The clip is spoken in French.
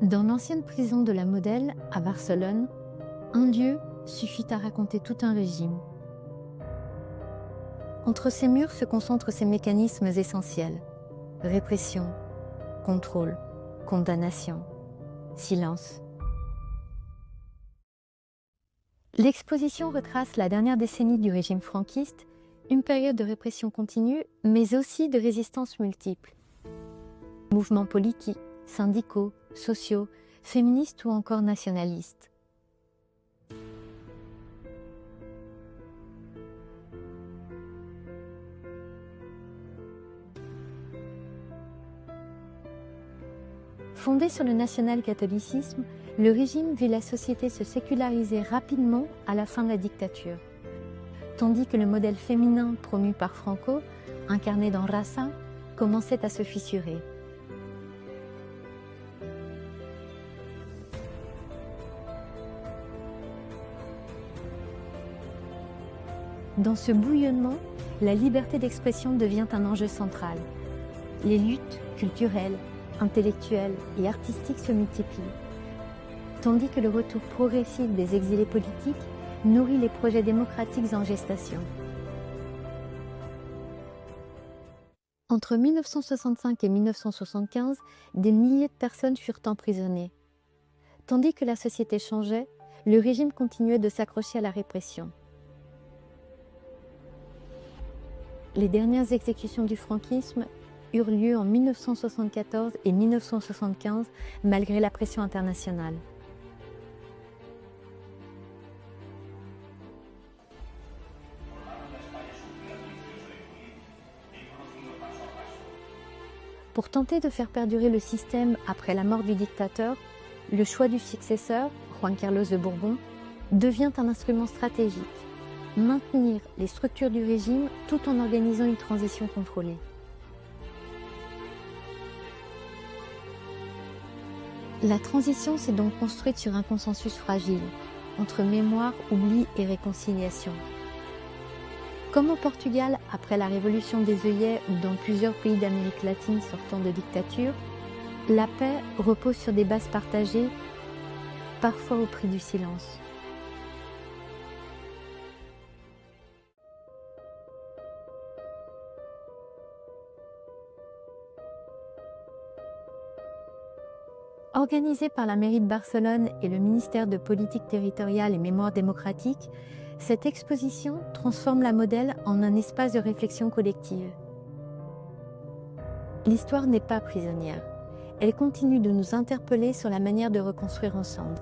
Dans l'ancienne prison de la Modèle, à Barcelone, un lieu suffit à raconter tout un régime. Entre ces murs se concentrent ces mécanismes essentiels. Répression, contrôle, condamnation, silence. L'exposition retrace la dernière décennie du régime franquiste, une période de répression continue, mais aussi de résistance multiples. Mouvements politiques, syndicaux, sociaux, féministes ou encore nationalistes. Fondé sur le national-catholicisme, le régime vit la société se séculariser rapidement à la fin de la dictature. Tandis que le modèle féminin promu par Franco, incarné dans Rasa, commençait à se fissurer. Dans ce bouillonnement, la liberté d'expression devient un enjeu central. Les luttes culturelles, intellectuelles et artistiques se multiplient, tandis que le retour progressif des exilés politiques nourrit les projets démocratiques en gestation. Entre 1965 et 1975, des milliers de personnes furent emprisonnées. Tandis que la société changeait, le régime continuait de s'accrocher à la répression. Les dernières exécutions du franquisme eurent lieu en 1974 et 1975, malgré la pression internationale. Pour tenter de faire perdurer le système après la mort du dictateur, le choix du successeur, Juan Carlos de Bourbon, devient un instrument stratégique. Maintenir les structures du régime tout en organisant une transition contrôlée. La transition s'est donc construite sur un consensus fragile, entre mémoire, oubli et réconciliation. Comme au Portugal après la révolution des œillets ou dans plusieurs pays d'Amérique latine sortant de dictature, la paix repose sur des bases partagées, parfois au prix du silence. Organisée par la mairie de Barcelone et le ministère de Politique territoriale et Mémoire démocratique, cette exposition transforme la Modèle en un espace de réflexion collective. L'histoire n'est pas prisonnière. Elle continue de nous interpeller sur la manière de reconstruire ensemble.